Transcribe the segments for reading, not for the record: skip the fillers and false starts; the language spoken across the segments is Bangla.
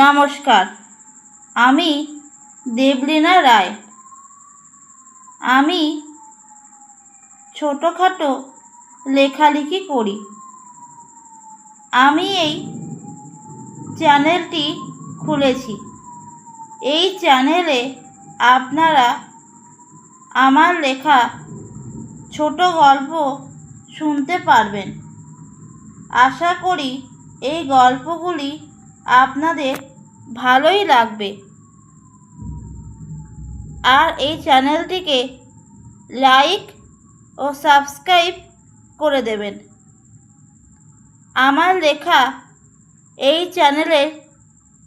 নমস্কার, আমি দেবলীনা রায়। আমি ছোটোখাটো লেখালেখি করি। আমি এই চ্যানেলটি খুলেছি। এই চ্যানেলে আপনারা আমার লেখা ছোট গল্প শুনতে পারবেন। আশা করি এই গল্পগুলি আপনাদের ভালোই লাগবে। আর এই চ্যানেলটিকে লাইক ও সাবস্ক্রাইব করে দেবেন। আমার লেখা এই চ্যানেলের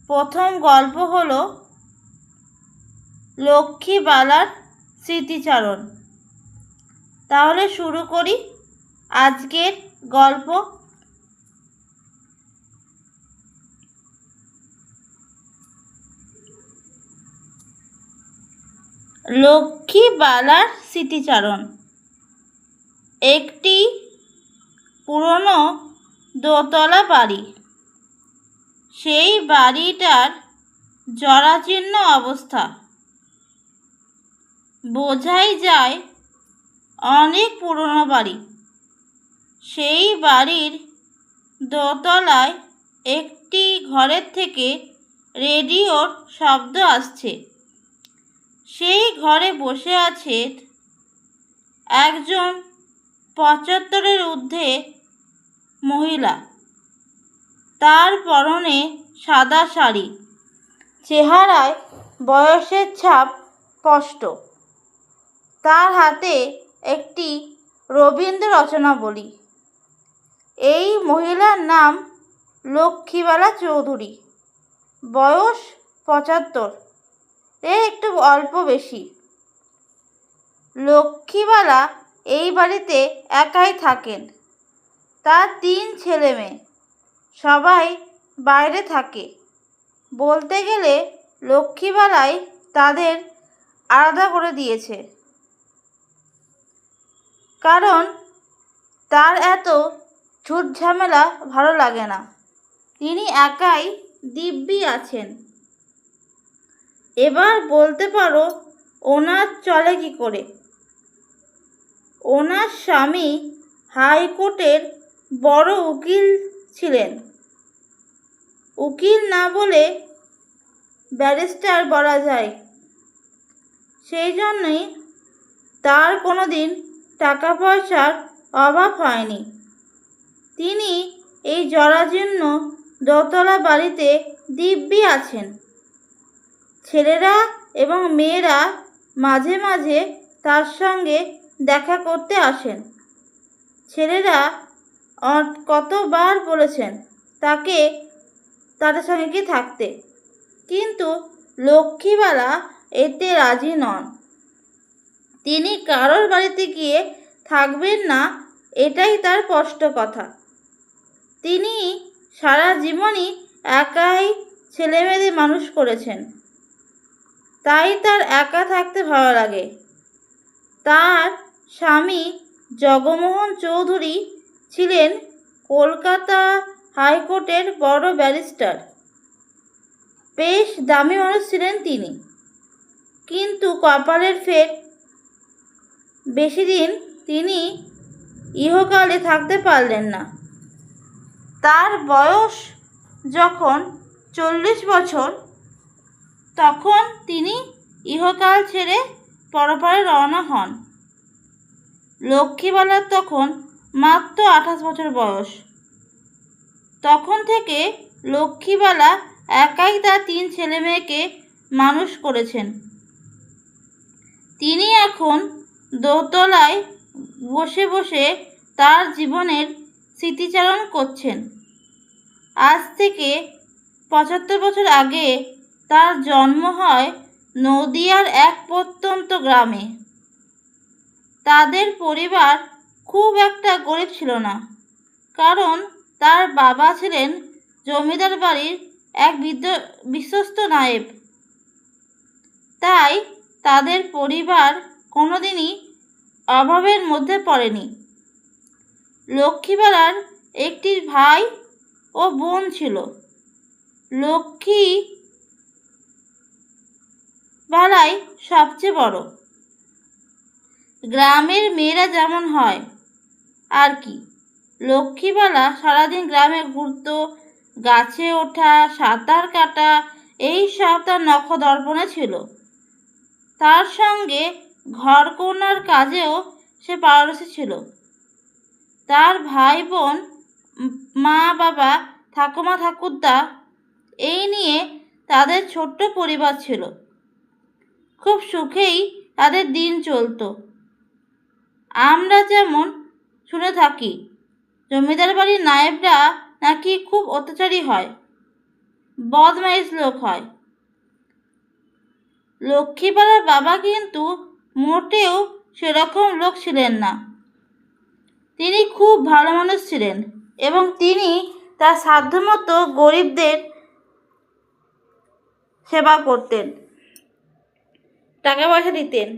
প্রথম গল্প হলো লক্ষ্মীবালার স্মৃতিচারণ। তাহলে শুরু করি আজকের গল্প। লক্ষ্মীবালার স্মৃতিচারণ। একটি পুরনো দোতলা বাড়ি। সেই বাড়িটার জরাজীর্ণ অবস্থা। বোঝাই যায় অনেক পুরনো বাড়ি। সেই বাড়ির দোতলায় একটি ঘরের থেকে রেডিওর শব্দ আসছে। সেই ঘরে বসে আছে একজন ৭৫-এর ঊর্ধ্বে মহিলা। তার পরনে সাদা শাড়ি, চেহারায় বয়সের ছাপ স্পষ্ট। তার হাতে একটি রবীন্দ্র রচনাবলী। এই মহিলার নাম লক্ষ্মীবালা চৌধুরী। বয়স ৭৫, এর একটু অল্প বেশি। লক্ষ্মীবালা এই বাড়িতে একাই থাকেন। তার ৩ ছেলে মেয়ে, সবাই বাইরে থাকে। বলতে গেলে লক্ষ্মীবালাই তাদের আলাদা করে দিয়েছে, কারণ তার এত ঝুটঝামেলা ভালো লাগে না। তিনি একাই দিব্যি আছেন। এবার বলতে পারো ওনার চলে কি করে। ওনার স্বামী হাইকোর্টের বড় উকিল ছিলেন। উকিল না বলে ব্যারিস্টার বলা যায়। সেই জন্যই তার কোনো দিন টাকা পয়সার অভাব হয়নি। তিনি এই জরাজীর্ণ দোতলা বাড়িতে দিব্যি আছেন। ছেলেরা এবং মেয়েরা মাঝে মাঝে তার সঙ্গে দেখা করতে আসেন। ছেলেরা কতবার বলেছেন তাকে তাদের সঙ্গে কি থাকতে, কিন্তু লক্ষ্মীবালা এতে রাজি নন। তিনি কারোর বাড়িতে গিয়ে থাকবেন না, এটাই তার স্পষ্ট কথা। তিনি সারা জীবনই একাই ছেলেমেয়েদের মানুষ করেছেন, তাই তার একা থাকতে ভালো লাগে। তার স্বামী জগমোহন চৌধুরী ছিলেন কলকাতা হাইকোর্টের বড় ব্যারিস্টার। বেশ দামি মানুষ ছিলেন তিনি, কিন্তু কপালের ফের, বেশি দিন তিনি ইহকালে থাকতে পারলেন না। তার বয়স যখন ৪০ বছর, তখন তিনি ইহকাল ছেড়ে পরপারে রওনা হন। লক্ষ্মীবালার তখন মাত্র ২৮ বছর বয়স। তখন থেকে লক্ষ্মীবালা একাই তার ৩ ছেলে মেয়েকে মানুষ করেছেন। তিনি এখন দোতলায় বসে বসে তার জীবনের স্মৃতিচারণ করছেন। আজ থেকে ৭৫ বছর আগে তার জন্ম হয় নদিয়ার এক প্রত্যন্ত গ্রামে। তাদের পরিবার খুব একটা গরিব ছিল না, কারণ তার বাবা ছিলেন জমিদার বাড়ির এক বিশ্বস্ত নায়েব। তাই তাদের পরিবার কোনোদিনই অভাবের মধ্যে পড়েনি। লক্ষ্মীবালার একটি ভাই ও বোন ছিল। লক্ষ্মী বালাই সবচেয়ে বড়। গ্রামের মেয়েরা যেমন হয় আর কি, লক্ষ্মীবালা সারাদিন গ্রামে ঘুরত, গাছে ওঠা, সাঁতার কাটা, এই সব তার নখদর্পণে ছিল। তার সঙ্গে ঘরকন্নার কাজেও সে পারদর্শী ছিল। তার ভাই বোন, মা বাবা, ঠাকুমা ঠাকুরদা, এই নিয়ে তাদের ছোট্ট পরিবার ছিল। খুব সুখেই তাদের দিন চলত। আমরা যেমন শুনে থাকি, জমিদার বাড়ির নায়েবরা নাকি খুব অত্যাচারী হয়, বদমাইশ লোক হয়। লক্ষ্মীবালার বাবা কিন্তু মোটেও সেরকম লোক ছিলেন না। তিনি খুব ভালো মানুষ ছিলেন এবং তিনি তার সাধ্যমতো গরিবদের সেবা করতেন, টাকা পয়সা দিতেন।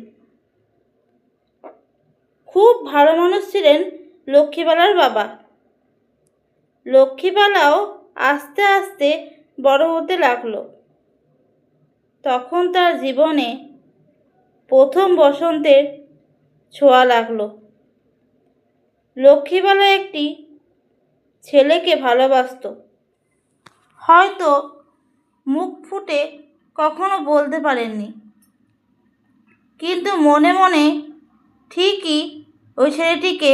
খুব ভালো মানুষ ছিলেন লক্ষ্মীবালার বাবা। লক্ষ্মীবালাও আস্তে আস্তে বড় হতে লাগলো। তখন তার জীবনে প্রথম বসন্তের ছোঁয়া লাগলো। লক্ষ্মীবালা একটি ছেলেকে ভালোবাসত। হয়তো মুখ ফুটে কখনো বলতে পারেননি, কিন্তু মনে মনে ঠিকই ওই ছেলেটিকে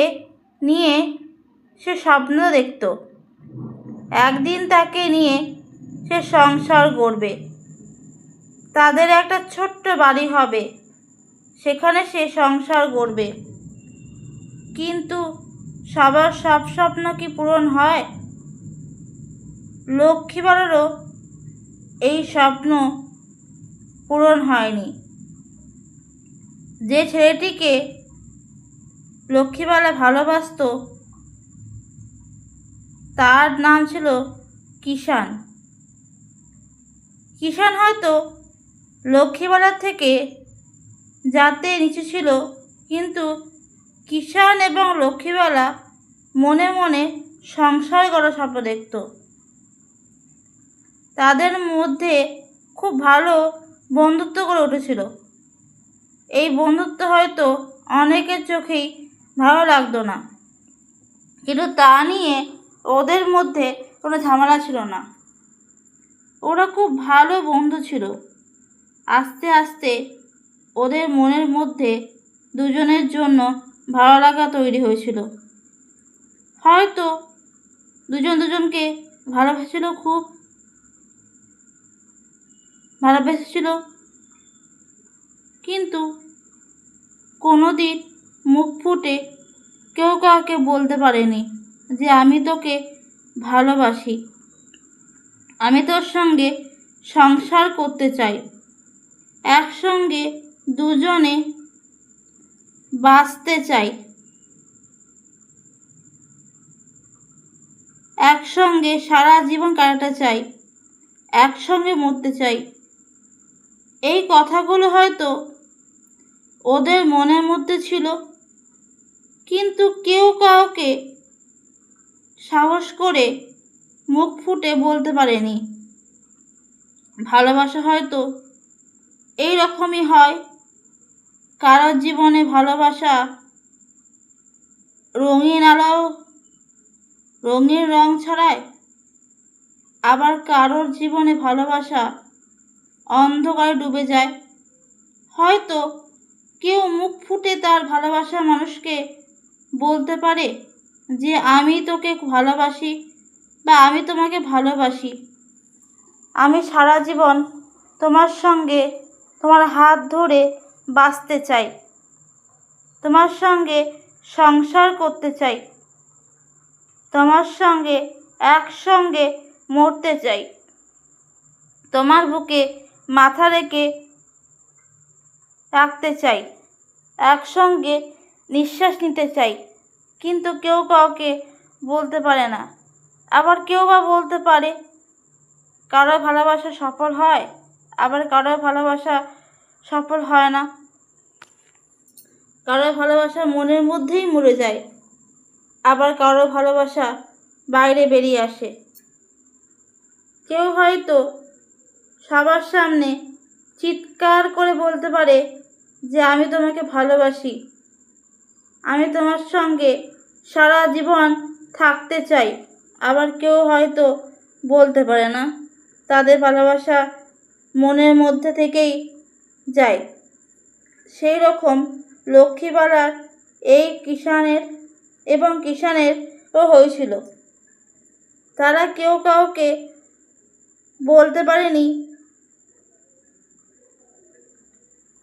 নিয়ে সে স্বপ্ন দেখত। একদিন তাকে নিয়ে সে সংসার গড়বে, তাদের একটা ছোট্ট বাড়ি হবে, সেখানে সে সংসার গড়বে। কিন্তু সবার সব স্বপ্ন কি পূরণ হয়? লক্ষ্মীবালারও এই স্বপ্ন পূরণ হয়নি। যে ছেলেটিকে লক্ষ্মীবালা ভালোবাসত তার নাম ছিল কিষাণ। কিষাণ হয়তো লক্ষ্মীবালার থেকে জাতে নিচু ছিল, কিন্তু কিষাণ এবং লক্ষ্মীবালা মনে মনে সংসার গড়ার স্বপ্ন দেখত। তাদের মধ্যে খুব ভালো বন্ধুত্ব গড়ে উঠেছিল। এই বন্ধুত্ব হয়তো অনেকের চোখেই ভালো লাগতো না, কিন্তু তা নিয়ে ওদের মধ্যে কোনো ঝামেলা ছিল না। ওরা খুব ভালো বন্ধু ছিল। আস্তে আস্তে ওদের মনের মধ্যে দুজনের জন্য ভালো লাগা তৈরি হয়েছিল। হয়তো দুজন দুজনকে খুব ভালোবেসেছিল, কিন্তু কোনো দিন মুখ ফুটে কেউ কাউকে বলতে পারেনি যে আমি তোকে ভালোবাসি, আমি তোর সঙ্গে সংসার করতে চাই, একসঙ্গে দুজনে বাঁচতে চাই, একসঙ্গে সারা জীবন কাটাতে চাই, একসঙ্গে মরতে চাই। এই কথাগুলো হয়তো ওদের মনের মধ্যে ছিল, কিন্তু কেউ কাউকে সাহস করে মুখ ফুটে বলতে পারেনি। ভালোবাসা হয়তো এই রকমই হয়। কারোর জীবনে ভালোবাসা রঙিন আলো, রঙিন রং ছড়ায়, আবার কারোর জীবনে ভালোবাসা অন্ধকারে ডুবে যায়। হয়তো কেউ মুখ ফুটে তার ভালোবাসা মানুষকে বলতে পারে যে আমি তোকে ভালোবাসি বা আমি তোমাকে ভালোবাসি, আমি সারা জীবন তোমার সঙ্গে তোমার হাত ধরে বাঁচতে চাই, তোমার সঙ্গে সংসার করতে চাই, তোমার সঙ্গে একসঙ্গে মরতে চাই, তোমার বুকে মাথা রেখে রাখতে চাই, একসঙ্গে নিঃশ্বাস নিতে চাই। কিন্তু কেউ কাউকে বলতে পারে না। আবার কেউ বা বলতে পারে। কারো ভালোবাসা সফল হয়, আবার কারো ভালোবাসা সফল হয় না। কারো ভালোবাসা মনের মধ্যেই মরে যায়, আবার কারো ভালোবাসা বাইরে বেরিয়ে আসে। কেউ হয়তো সবার সামনে চিৎকার করে বলতে পারে যে আমি তোমাকে ভালোবাসি, আমি তোমার সঙ্গে সারা জীবন থাকতে চাই। আবার কেউ হয়তো বলতে পারে না, তাদের ভালোবাসা মনের মধ্যে থেকেই যায়। সেই রকম লক্ষ্মীবালার এই কিষানেরও হয়েছিল। তারা কেউ কাউকে বলতে পারেনি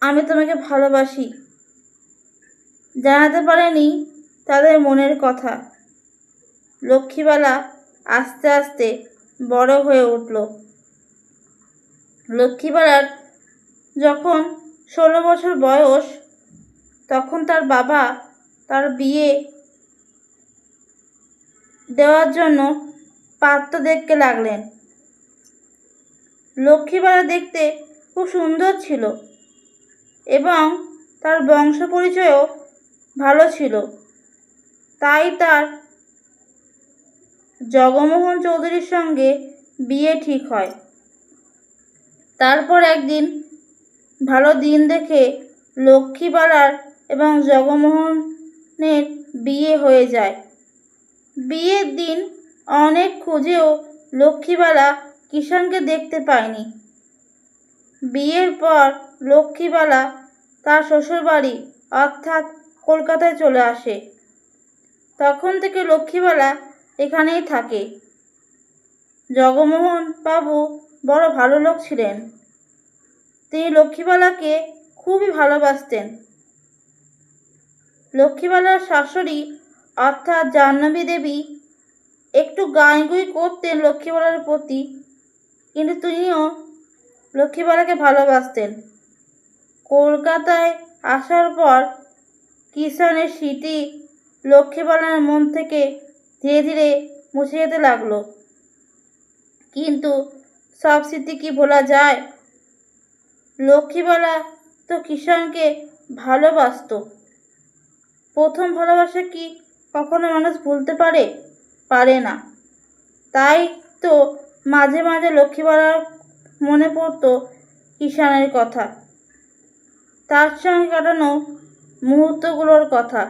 আমি তোমাকে ভালোবাসি, জানাতে পারেনি তাদের মনের কথা। লক্ষ্মীবালা আস্তে আস্তে বড় হয়ে উঠল। লক্ষ্মীবালার যখন 16 বছর বয়স, তখন তার বাবা তার বিয়ে দেওয়ার জন্য পাত্র দেখতে লাগলেন। লক্ষ্মীবালা দেখতে খুব সুন্দর ছিল এবং তার বংশ পরিচয়ও ভালো ছিল। তাই তার জগমোহন চৌধুরীর সঙ্গে বিয়ে ঠিক হয়। তারপর একদিন ভালো দিন দেখে লক্ষ্মীবালার এবং জগমোহনের বিয়ে হয়ে যায়। বিয়ের দিন অনেক খুঁজেও লক্ষ্মীবালা কিষানকে দেখতে পায়নি। বিয়ের পর লক্ষ্মীবালা তার শ্বশুরবাড়ি অর্থাৎ কলকাতায় চলে আসে। তখন থেকে লক্ষ্মীবালা এখানেই থাকে। জগমোহন বাবু বড় ভালো লোক ছিলেন। তিনি লক্ষ্মীবালাকে খুবই ভালোবাসতেন। লক্ষ্মীবালার শাশুড়ি অর্থাৎ জাহ্নবী দেবী একটু গাঁইগুঁই করতেন লক্ষ্মীবালার প্রতি, কিন্তু তিনিও লক্ষ্মীবালাকে ভালোবাসতেন। কলকাতায় আসার পর কিষানের স্মৃতি লক্ষ্মীবালার মন থেকে ধীরে ধীরে মুছে যেতে লাগলো। কিন্তু সব স্মৃতি কি ভোলা যায়? লক্ষ্মীবালা তো কিষানকে ভালোবাসত। প্রথম ভালোবাসা কি কখনো মানুষ ভুলতে পারে? পারে না। তাই তো মাঝে মাঝে লক্ষ্মীবালার মনে পড়তো কিষানের কথা, তার সঙ্গে কাটানো মুহূর্তগুলোর কথা।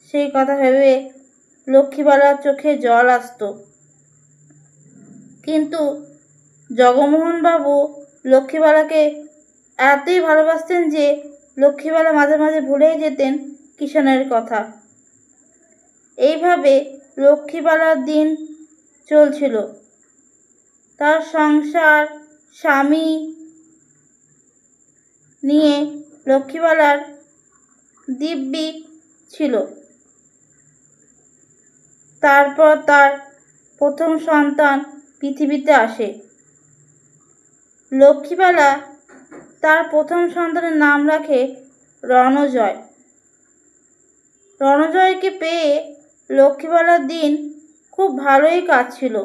সেই কথা ভেবে লক্ষ্মীবালার চোখে জল আসতো। কিন্তু জগমোহনবাবু লক্ষ্মীবালাকে এতই ভালোবাসতেন যে লক্ষ্মীবালা মাঝে মাঝে ভুলেই যেতেন কিষানের কথা। এইভাবে লক্ষ্মীবালার দিন চলছিল। তার সংসার, স্বামী নিয়ে লক্ষ্মীবালার দিব্যি ছিল। তারপর তার প্রথম সন্তান পৃথিবীতে আসে। লক্ষ্মীবালা তার প্রথম সন্তানের নাম রাখে রণজয়। রণজয়কে পেয়ে লক্ষ্মীবালার দিন খুব ভালোই কাটছিল।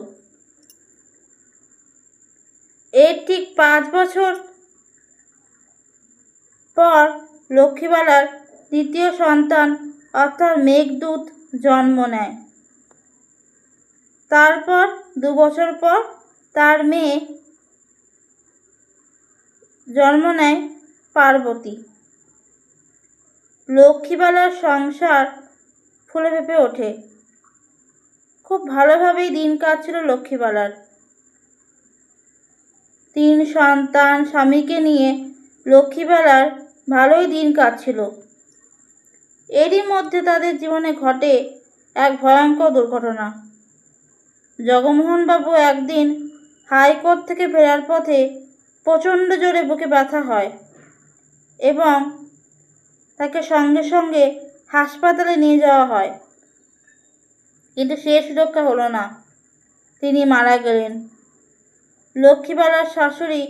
এর ঠিক 5 বছর পর লক্ষ্মীবালার দ্বিতীয় সন্তান অর্থাৎ মেঘদূত জন্ম নেয়। তারপর 2 বছর পর তার মেয়ে জন্ম নেয় পার্বতী। লক্ষ্মীবালার সংসার ফুলে ফেঁপে ওঠে। খুব ভালোভাবেই দিন কাটছিল লক্ষ্মীবালার। 3 সন্তান, স্বামীকে নিয়ে লক্ষ্মীবালার ভালোই দিন কাটছিল। এরই মধ্যে তাদের জীবনে ঘটে এক ভয়ঙ্কর দুর্ঘটনা। জগমোহনবাবু একদিন হাইকোর্ট থেকে ফেরার পথে প্রচণ্ড জোরে বুকে ব্যথা হয় এবং তাকে সঙ্গে সঙ্গে হাসপাতালে নিয়ে যাওয়া হয়। কিন্তু সে সুরক্ষা হলো না, তিনি মারা গেলেন। লক্ষ্মীবালার শাশুড়ি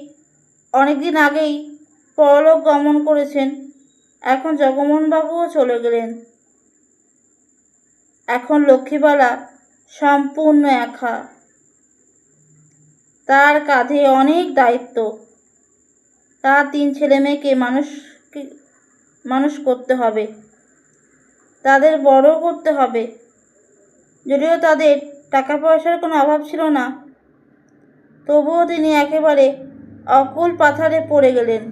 অনেকদিন আগেই পরলোক গমন করেছেন। এখন জগমোহনবাবুও চলে গেলেন। এখন লক্ষ্মীবালা সম্পূর্ণ একা। তার কাঁধে অনেক দায়িত্ব। তার 3 ছেলে মেয়েকে মানুষ করতে হবে, তাদের বড় করতে হবে। যদিও তাদের টাকা পয়সার কোনো অভাব ছিল না, তবুও তিনি একেবারে অকুল পাথারে পড়ে গেলেন।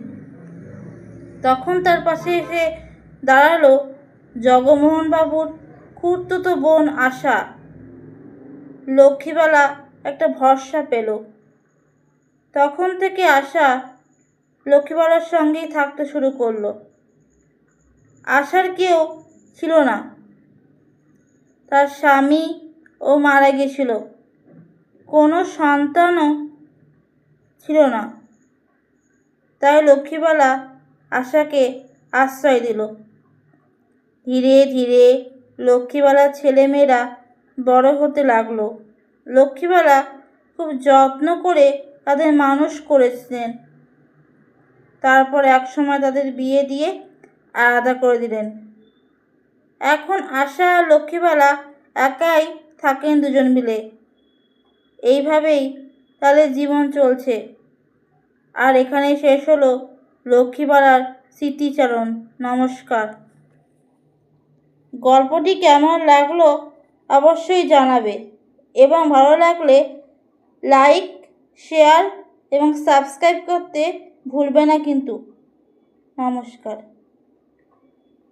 তখন তার পাশে এসে দাঁড়ালো জগমোহনবাবুর খুড়তুতো বোন আশা। লক্ষ্মীবালা একটা ভরসা পেল। তখন থেকে আশা লক্ষ্মীবালার সঙ্গেই থাকতে শুরু করলো। আশার কেউ ছিল না, তার স্বামীও মারা গেছিল, কোনো সন্তানও ছিল না। তাই লক্ষ্মীবালা আশাকে আশ্রয় দিল। ধীরে ধীরে লক্ষ্মীবালার ছেলেমেয়েরা বড় হতে লাগলো। লক্ষ্মীবালা খুব যত্ন করে তাদের মানুষ করেছিলেন। তারপর একসময় তাদের বিয়ে দিয়ে আলাদা করে দিলেন। এখন আশা আর লক্ষ্মীবালা একাই থাকেন দুজন মিলে। এইভাবেই তাদের জীবন চলছে। আর এখানেই শেষ হলো লক্ষ্মীবালার স্মৃতিচারণ। নমস্কার। গল্পটি কেমন লাগলো অবশ্যই জানাবে এবং ভালো লাগলে লাইক, শেয়ার এবং সাবস্ক্রাইব করতে ভুলবে না কিন্তু। নমস্কার।